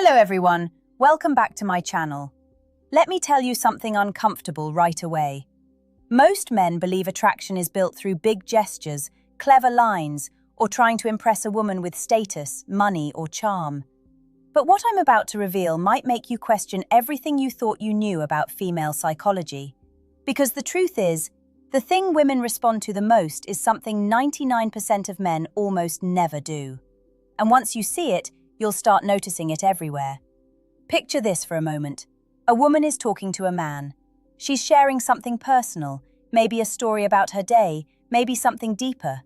Hello everyone, welcome back to my channel. Let me tell you something uncomfortable right away. Most men believe attraction is built through big gestures, clever lines, or trying to impress a woman with status, money, or charm. But what I'm about to reveal might make you question everything you thought you knew about female psychology. Because the truth is, the thing women respond to the most is something 99% of men almost never do. And once you see it, you'll start noticing it everywhere. Picture this for a moment. A woman is talking to a man. She's sharing something personal, maybe a story about her day, maybe something deeper.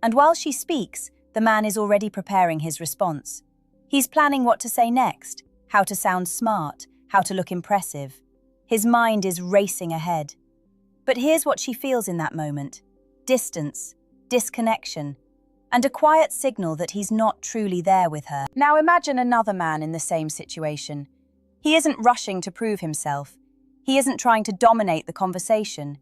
And while she speaks, the man is already preparing his response. He's planning what to say next, how to sound smart, how to look impressive. His mind is racing ahead. But here's what she feels in that moment: distance, disconnection, and a quiet signal that he's not truly there with her. Now imagine another man in the same situation. He isn't rushing to prove himself. He isn't trying to dominate the conversation.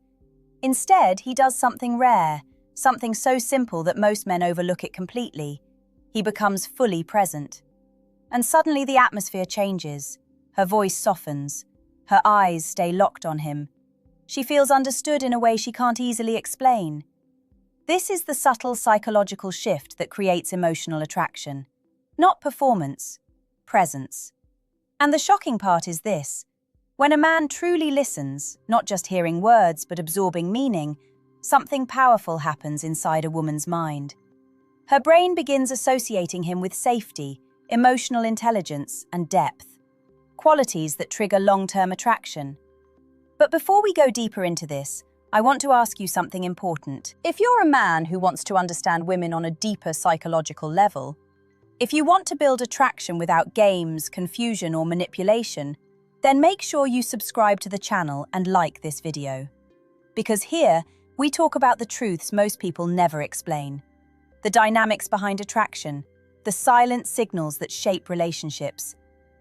Instead, he does something rare, something so simple that most men overlook it completely. He becomes fully present. And suddenly the atmosphere changes. Her voice softens. Her eyes stay locked on him. She feels understood in a way she can't easily explain. This is the subtle psychological shift that creates emotional attraction. Not performance, presence. And the shocking part is this: when a man truly listens, not just hearing words but absorbing meaning, something powerful happens inside a woman's mind. Her brain begins associating him with safety, emotional intelligence, and depth, qualities that trigger long-term attraction. But before we go deeper into this, I want to ask you something important. If you're a man who wants to understand women on a deeper psychological level, if you want to build attraction without games, confusion, or manipulation, then make sure you subscribe to the channel and like this video. Because here, we talk about the truths most people never explain. The dynamics behind attraction, the silent signals that shape relationships,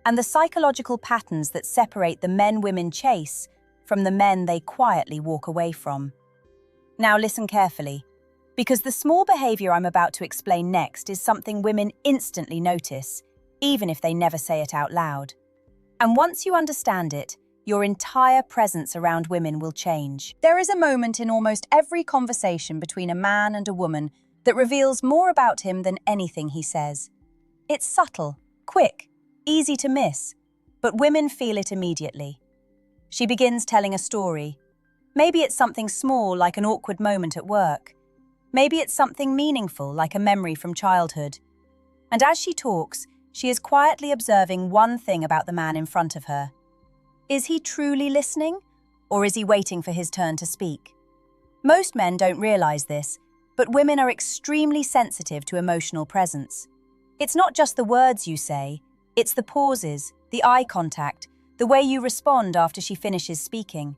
and the psychological patterns that separate the men women chase from the men they quietly walk away from. Now listen carefully, because the small behavior I'm about to explain next is something women instantly notice, even if they never say it out loud. And once you understand it, your entire presence around women will change. There is a moment in almost every conversation between a man and a woman that reveals more about him than anything he says. It's subtle, quick, easy to miss, but women feel it immediately. She begins telling a story. Maybe it's something small, like an awkward moment at work. Maybe it's something meaningful, like a memory from childhood. And as she talks, she is quietly observing one thing about the man in front of her. Is he truly listening, or is he waiting for his turn to speak? Most men don't realize this, but women are extremely sensitive to emotional presence. It's not just the words you say, it's the pauses, the eye contact, the way you respond after she finishes speaking.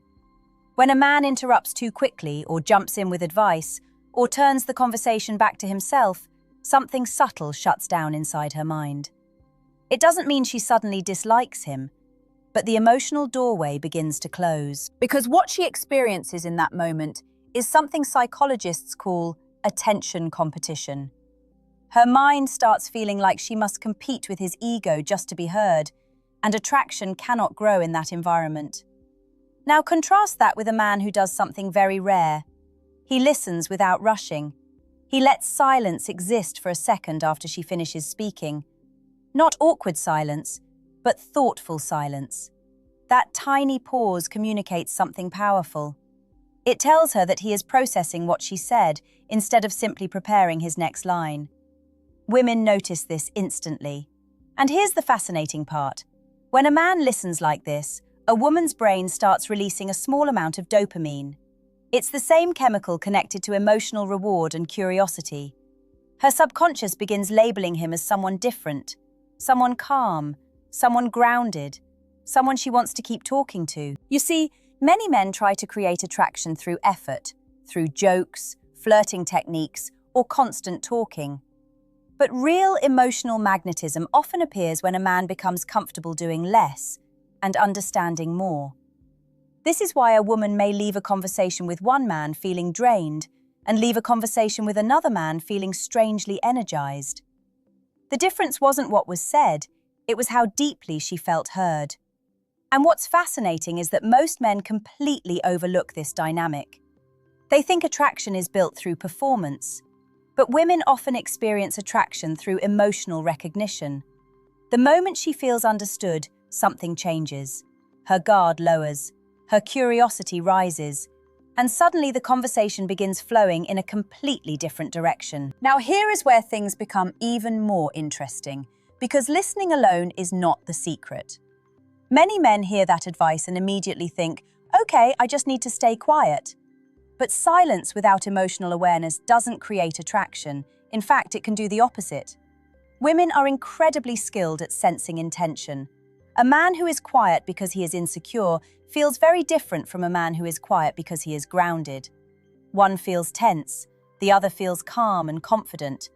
When a man interrupts too quickly, or jumps in with advice, or turns the conversation back to himself, something subtle shuts down inside her mind. It doesn't mean she suddenly dislikes him, but the emotional doorway begins to close. Because what she experiences in that moment is something psychologists call attention competition. Her mind starts feeling like she must compete with his ego just to be heard, and attraction cannot grow in that environment. Now contrast that with a man who does something very rare. He listens without rushing. He lets silence exist for a second after she finishes speaking. Not awkward silence, but thoughtful silence. That tiny pause communicates something powerful. It tells her that he is processing what she said instead of simply preparing his next line. Women notice this instantly. And here's the fascinating part. When a man listens like this, a woman's brain starts releasing a small amount of dopamine. It's the same chemical connected to emotional reward and curiosity. Her subconscious begins labeling him as someone different, someone calm, someone grounded, someone she wants to keep talking to. You see, many men try to create attraction through effort, through jokes, flirting techniques, or constant talking. But real emotional magnetism often appears when a man becomes comfortable doing less and understanding more. This is why a woman may leave a conversation with one man feeling drained and leave a conversation with another man feeling strangely energized. The difference wasn't what was said, It was how deeply she felt heard. And what's fascinating is that most men completely overlook this dynamic. They think attraction is built through performance, but women often experience attraction through emotional recognition. The moment she feels understood, something changes. Her guard lowers, her curiosity rises, and suddenly the conversation begins flowing in a completely different direction. Now here is where things become even more interesting, because listening alone is not the secret. Many men hear that advice and immediately think, okay, I just need to stay quiet. But silence without emotional awareness doesn't create attraction. In fact, it can do the opposite. Women are incredibly skilled at sensing intention. A man who is quiet because he is insecure feels very different from a man who is quiet because he is grounded. One feels tense, the other feels calm and confident.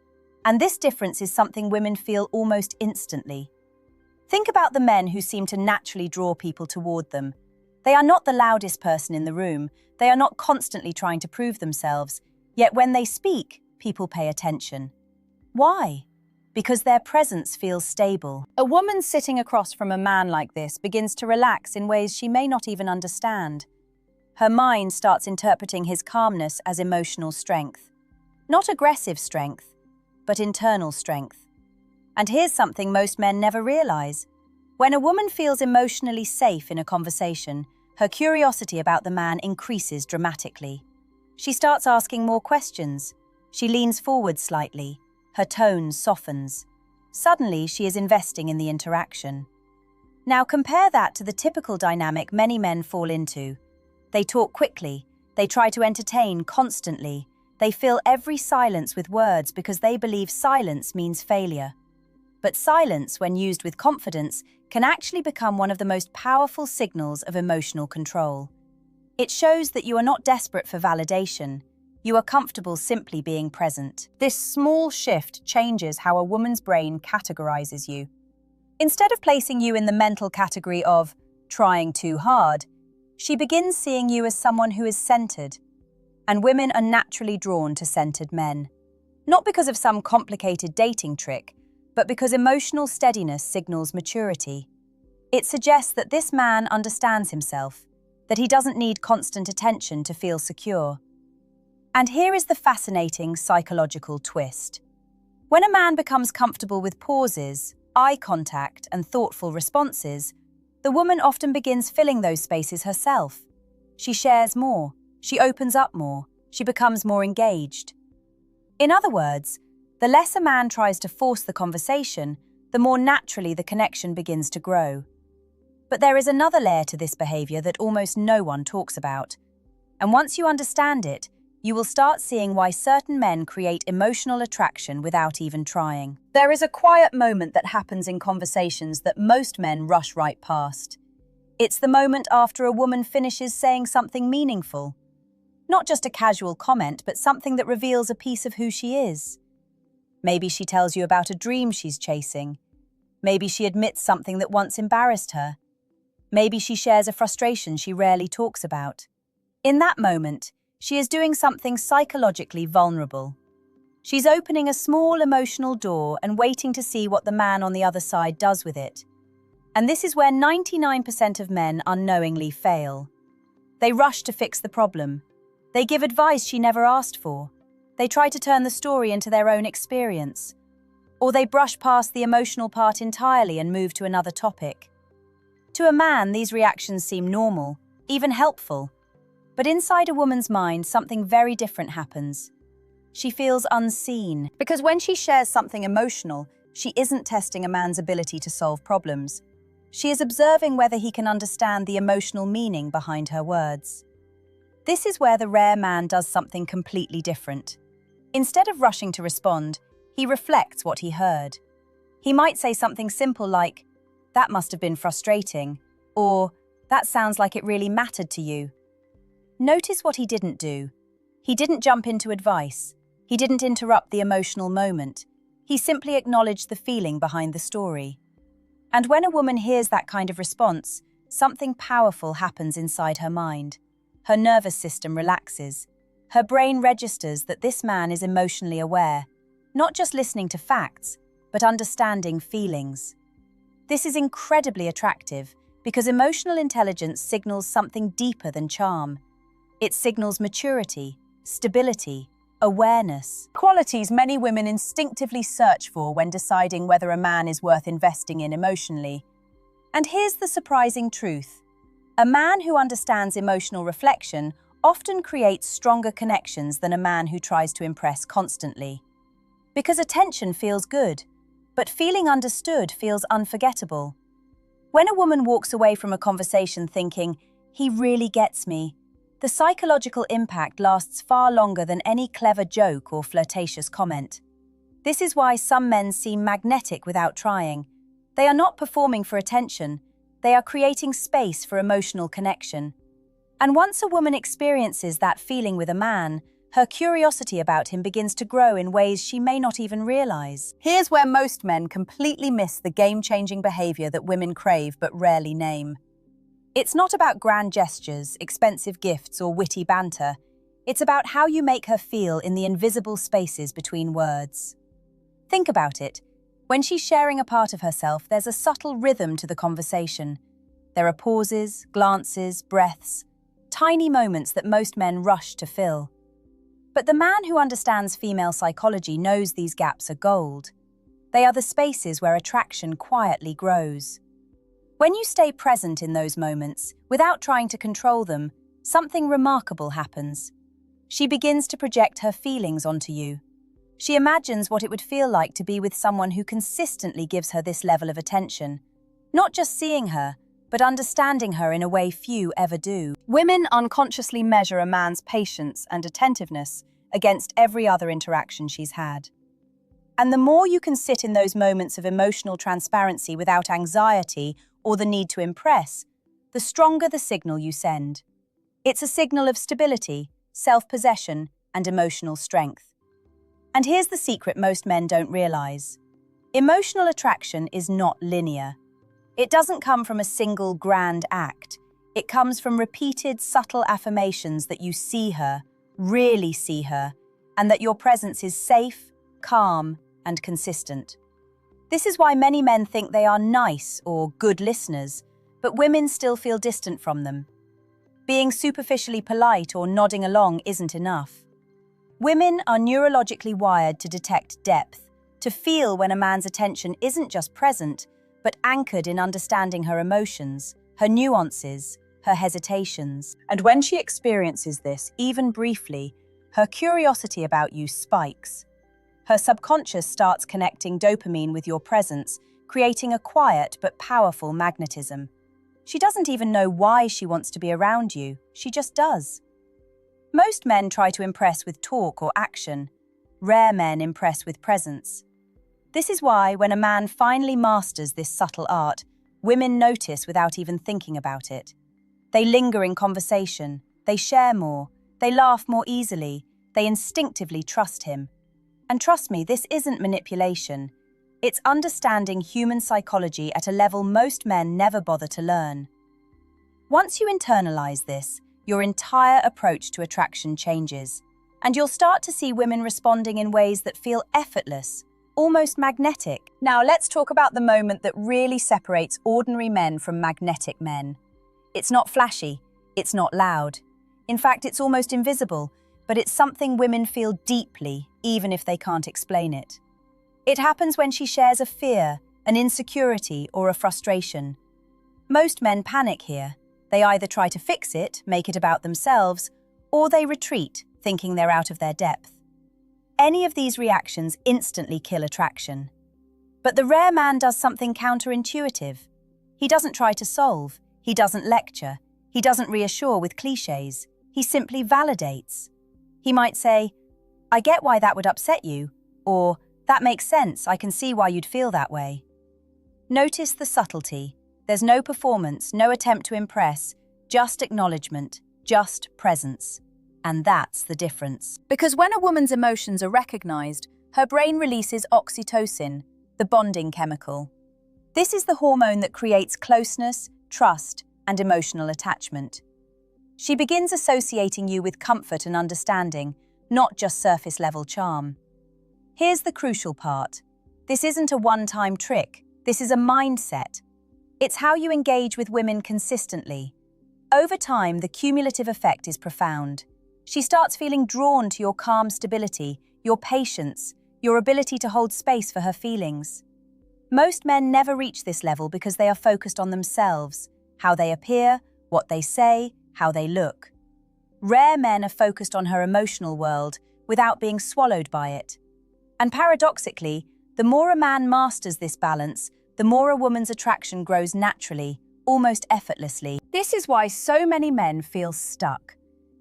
And this difference is something women feel almost instantly. Think about the men who seem to naturally draw people toward them. They are not the loudest person in the room. They are not constantly trying to prove themselves. Yet when they speak, people pay attention. Why? Because their presence feels stable. A woman sitting across from a man like this begins to relax in ways she may not even understand. Her mind starts interpreting his calmness as emotional strength. Not aggressive strength, but internal strength. And here's something most men never realize. When a woman feels emotionally safe in a conversation, her curiosity about the man increases dramatically. She starts asking more questions. She leans forward slightly. Her tone softens. Suddenly, she is investing in the interaction. Now compare that to the typical dynamic many men fall into. They talk quickly. They try to entertain constantly. They fill every silence with words because they believe silence means failure. But silence, when used with confidence, can actually become one of the most powerful signals of emotional control. It shows that you are not desperate for validation. You are comfortable simply being present. This small shift changes how a woman's brain categorizes you. Instead of placing you in the mental category of trying too hard, she begins seeing you as someone who is centered. And women are naturally drawn to centered men. Not because of some complicated dating trick, but because emotional steadiness signals maturity. It suggests that this man understands himself, that he doesn't need constant attention to feel secure. And here is the fascinating psychological twist. When a man becomes comfortable with pauses, eye contact, and thoughtful responses, the woman often begins filling those spaces herself. She shares more, she opens up more, she becomes more engaged. In other words, the less a man tries to force the conversation, the more naturally the connection begins to grow. But there is another layer to this behavior that almost no one talks about. And once you understand it, you will start seeing why certain men create emotional attraction without even trying. There is a quiet moment that happens in conversations that most men rush right past. It's the moment after a woman finishes saying something meaningful. Not just a casual comment, but something that reveals a piece of who she is. Maybe she tells you about a dream she's chasing. Maybe she admits something that once embarrassed her. Maybe she shares a frustration she rarely talks about. In that moment, she is doing something psychologically vulnerable. She's opening a small emotional door and waiting to see what the man on the other side does with it. And this is where 99% of men unknowingly fail. They rush to fix the problem. They give advice she never asked for. They try to turn the story into their own experience. Or they brush past the emotional part entirely and move to another topic. To a man, these reactions seem normal, even helpful. But inside a woman's mind, something very different happens. She feels unseen. Because when she shares something emotional, she isn't testing a man's ability to solve problems. She is observing whether he can understand the emotional meaning behind her words. This is where the rare man does something completely different. Instead of rushing to respond, he reflects what he heard. He might say something simple like, "That must have been frustrating," or "That sounds like it really mattered to you." Notice what he didn't do. He didn't jump into advice. He didn't interrupt the emotional moment. He simply acknowledged the feeling behind the story. And when a woman hears that kind of response, something powerful happens inside her mind. Her nervous system relaxes. Her brain registers that this man is emotionally aware, not just listening to facts, but understanding feelings. This is incredibly attractive because emotional intelligence signals something deeper than charm. It signals maturity, stability, awareness, qualities many women instinctively search for when deciding whether a man is worth investing in emotionally. And here's the surprising truth. A man who understands emotional reflection often creates stronger connections than a man who tries to impress constantly. Because attention feels good, but feeling understood feels unforgettable. When a woman walks away from a conversation thinking, "He really gets me," the psychological impact lasts far longer than any clever joke or flirtatious comment. This is why some men seem magnetic without trying. They are not performing for attention, they are creating space for emotional connection. And once a woman experiences that feeling with a man, her curiosity about him begins to grow in ways she may not even realize. Here's where most men completely miss the game-changing behavior that women crave but rarely name. It's not about grand gestures, expensive gifts, or witty banter. It's about how you make her feel in the invisible spaces between words. Think about it. When she's sharing a part of herself, there's a subtle rhythm to the conversation. There are pauses, glances, breaths, tiny moments that most men rush to fill. But the man who understands female psychology knows these gaps are gold. They are the spaces where attraction quietly grows. When you stay present in those moments, without trying to control them, something remarkable happens. She begins to project her feelings onto you. She imagines what it would feel like to be with someone who consistently gives her this level of attention. Not just seeing her, but understanding her in a way few ever do. Women unconsciously measure a man's patience and attentiveness against every other interaction she's had. And the more you can sit in those moments of emotional transparency without anxiety or the need to impress, the stronger the signal you send. It's a signal of stability, self-possession, and emotional strength. And here's the secret most men don't realize. Emotional attraction is not linear. It doesn't come from a single grand act. It comes from repeated, subtle affirmations that you see her, really see her, and that your presence is safe, calm, and consistent. This is why many men think they are nice or good listeners, but women still feel distant from them. Being superficially polite or nodding along isn't enough. Women are neurologically wired to detect depth, to feel when a man's attention isn't just present, but anchored in understanding her emotions, her nuances, her hesitations. And when she experiences this, even briefly, her curiosity about you spikes. Her subconscious starts connecting dopamine with your presence, creating a quiet but powerful magnetism. She doesn't even know why she wants to be around you, she just does. Most men try to impress with talk or action. Rare men impress with presence. This is why, when a man finally masters this subtle art, women notice without even thinking about it. They linger in conversation, they share more, they laugh more easily, they instinctively trust him. And trust me, this isn't manipulation. It's understanding human psychology at a level most men never bother to learn. Once you internalize this, your entire approach to attraction changes, and you'll start to see women responding in ways that feel effortless, almost magnetic. Now let's talk about the moment that really separates ordinary men from magnetic men. It's not flashy, it's not loud. In fact, it's almost invisible, but it's something women feel deeply, even if they can't explain it. It happens when she shares a fear, an insecurity, or a frustration. Most men panic here. They either try to fix it, make it about themselves, or they retreat, thinking they're out of their depth. Any of these reactions instantly kill attraction. But the rare man does something counterintuitive. He doesn't try to solve, he doesn't lecture, he doesn't reassure with cliches, he simply validates. He might say, "I get why that would upset you," or "That makes sense, I can see why you'd feel that way." Notice the subtlety. There's no performance, no attempt to impress, just acknowledgement, just presence. And that's the difference. Because when a woman's emotions are recognized, her brain releases oxytocin, the bonding chemical. This is the hormone that creates closeness, trust, and emotional attachment. She begins associating you with comfort and understanding, not just surface-level charm. Here's the crucial part. This isn't a one-time trick. This is a mindset. It's how you engage with women consistently. Over time, the cumulative effect is profound. She starts feeling drawn to your calm stability, your patience, your ability to hold space for her feelings. Most men never reach this level because they are focused on themselves, how they appear, what they say, how they look. Rare men are focused on her emotional world without being swallowed by it. And paradoxically, the more a man masters this balance, the more a woman's attraction grows naturally, almost effortlessly. This is why so many men feel stuck.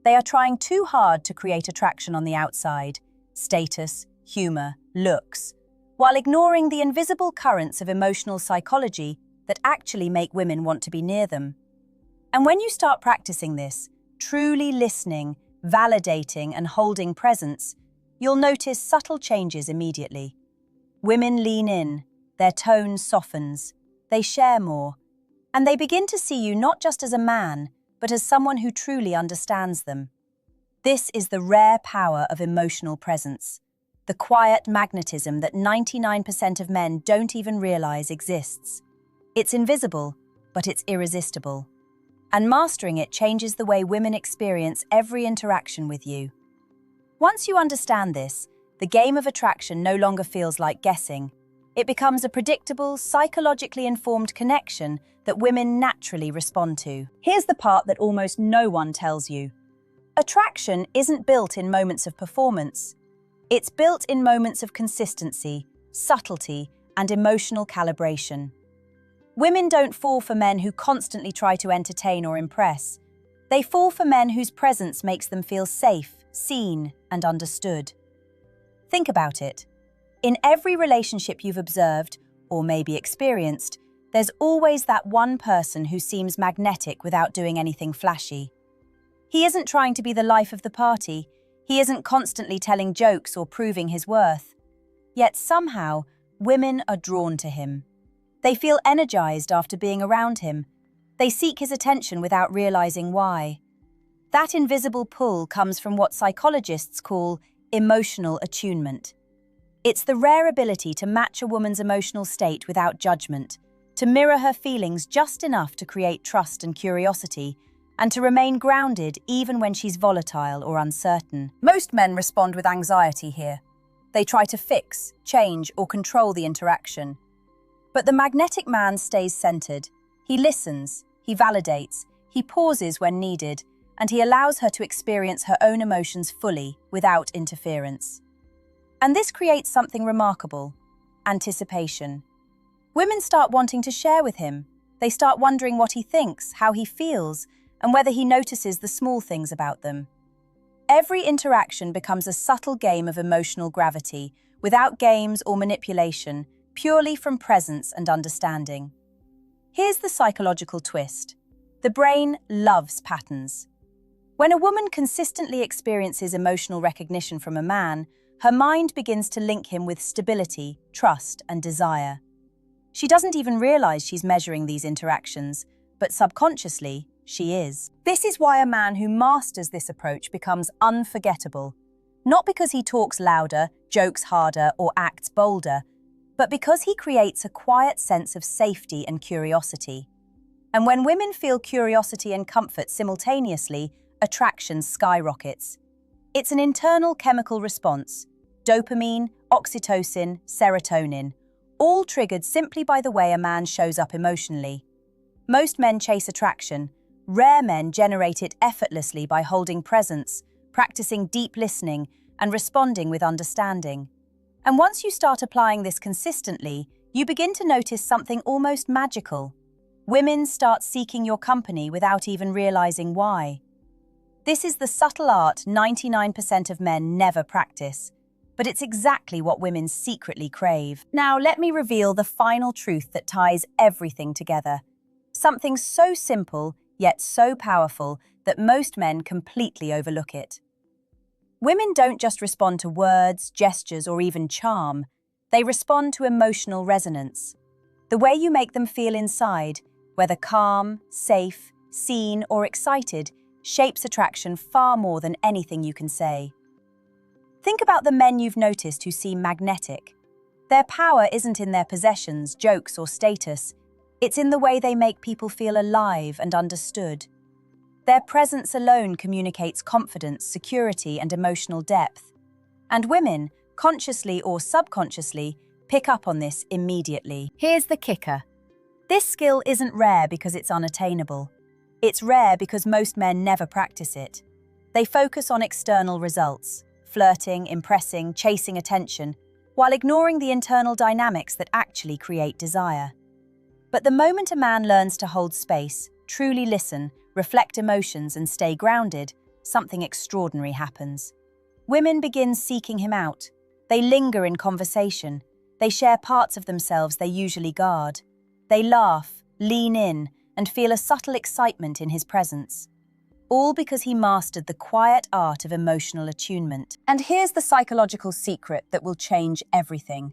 They are trying too hard to create attraction on the outside, status, humor, looks, while ignoring the invisible currents of emotional psychology that actually make women want to be near them. And when you start practicing this, truly listening, validating, and holding presence, you'll notice subtle changes immediately. Women lean in, their tone softens, they share more, and they begin to see you not just as a man, but as someone who truly understands them. This is the rare power of emotional presence, the quiet magnetism that 99% of men don't even realize exists. It's invisible, but it's irresistible. And mastering it changes the way women experience every interaction with you. Once you understand this, the game of attraction no longer feels like guessing. It becomes a predictable, psychologically informed connection that women naturally respond to. Here's the part that almost no one tells you. Attraction isn't built in moments of performance. It's built in moments of consistency, subtlety, and emotional calibration. Women don't fall for men who constantly try to entertain or impress. They fall for men whose presence makes them feel safe, seen, and understood. Think about it. In every relationship you've observed, or maybe experienced, there's always that one person who seems magnetic without doing anything flashy. He isn't trying to be the life of the party. He isn't constantly telling jokes or proving his worth. Yet somehow, women are drawn to him. They feel energized after being around him. They seek his attention without realizing why. That invisible pull comes from what psychologists call emotional attunement. It's the rare ability to match a woman's emotional state without judgment, to mirror her feelings just enough to create trust and curiosity, and to remain grounded even when she's volatile or uncertain. Most men respond with anxiety here. They try to fix, change, or control the interaction. But the magnetic man stays centered. He listens, he validates, he pauses when needed, and he allows her to experience her own emotions fully, without interference. And this creates something remarkable: anticipation. Women start wanting to share with him. They start wondering what he thinks, how he feels, and whether he notices the small things about them. Every interaction becomes a subtle game of emotional gravity, without games or manipulation, purely from presence and understanding. Here's the psychological twist. The brain loves patterns. When a woman consistently experiences emotional recognition from a man, her mind begins to link him with stability, trust, and desire. She doesn't even realize she's measuring these interactions, but subconsciously, she is. This is why a man who masters this approach becomes unforgettable. Not because he talks louder, jokes harder, or acts bolder, but because he creates a quiet sense of safety and curiosity. And when women feel curiosity and comfort simultaneously, attraction skyrockets. It's an internal chemical response: dopamine, oxytocin, serotonin, all triggered simply by the way a man shows up emotionally. Most men chase attraction. Rare men generate it effortlessly by holding presence, practicing deep listening, and responding with understanding. And once you start applying this consistently, you begin to notice something almost magical. Women start seeking your company without even realizing why. This is the subtle art 99% of men never practice, but it's exactly what women secretly crave. Now, let me reveal the final truth that ties everything together. Something so simple, yet so powerful, that most men completely overlook it. Women don't just respond to words, gestures, or even charm. They respond to emotional resonance. The way you make them feel inside, whether calm, safe, seen, or excited, shapes attraction far more than anything you can say. Think about the men you've noticed who seem magnetic. Their power isn't in their possessions, jokes, or status. It's in the way they make people feel alive and understood. Their presence alone communicates confidence, security, and emotional depth. And women, consciously or subconsciously, pick up on this immediately. Here's the kicker. This skill isn't rare because it's unattainable. It's rare because most men never practice it. They focus on external results, flirting, impressing, chasing attention, while ignoring the internal dynamics that actually create desire. But the moment a man learns to hold space, truly listen, reflect emotions, and stay grounded, something extraordinary happens. Women begin seeking him out. They linger in conversation. They share parts of themselves they usually guard. They laugh, lean in, and feel a subtle excitement in his presence. All because he mastered the quiet art of emotional attunement. And here's the psychological secret that will change everything.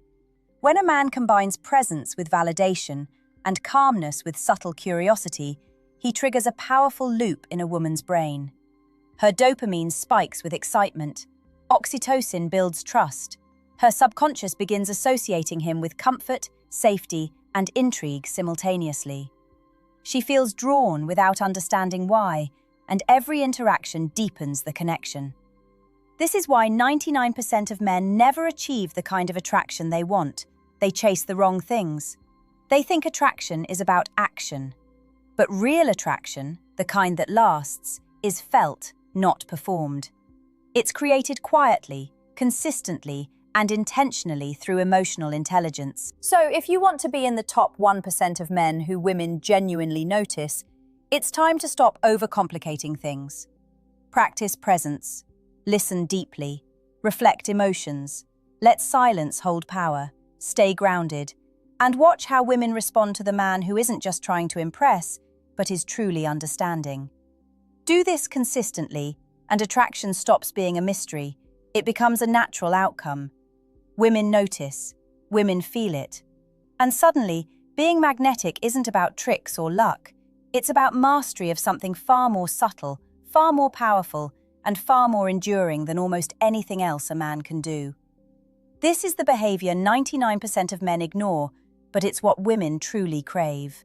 When a man combines presence with validation and calmness with subtle curiosity, he triggers a powerful loop in a woman's brain. Her dopamine spikes with excitement. Oxytocin builds trust. Her subconscious begins associating him with comfort, safety, and intrigue simultaneously. She feels drawn without understanding why, and every interaction deepens the connection. This is why 99% of men never achieve the kind of attraction they want. They chase the wrong things. They think attraction is about action. But real attraction, the kind that lasts, is felt, not performed. It's created quietly, consistently, and intentionally through emotional intelligence. So if you want to be in the top 1% of men who women genuinely notice, it's time to stop overcomplicating things. Practice presence. Listen deeply. Reflect emotions. Let silence hold power. Stay grounded. And watch how women respond to the man who isn't just trying to impress, but is truly understanding. Do this consistently, and attraction stops being a mystery. It becomes a natural outcome. Women notice. Women feel it. And suddenly, being magnetic isn't about tricks or luck. It's about mastery of something far more subtle, far more powerful, and far more enduring than almost anything else a man can do. This is the behavior 99% of men ignore, but it's what women truly crave.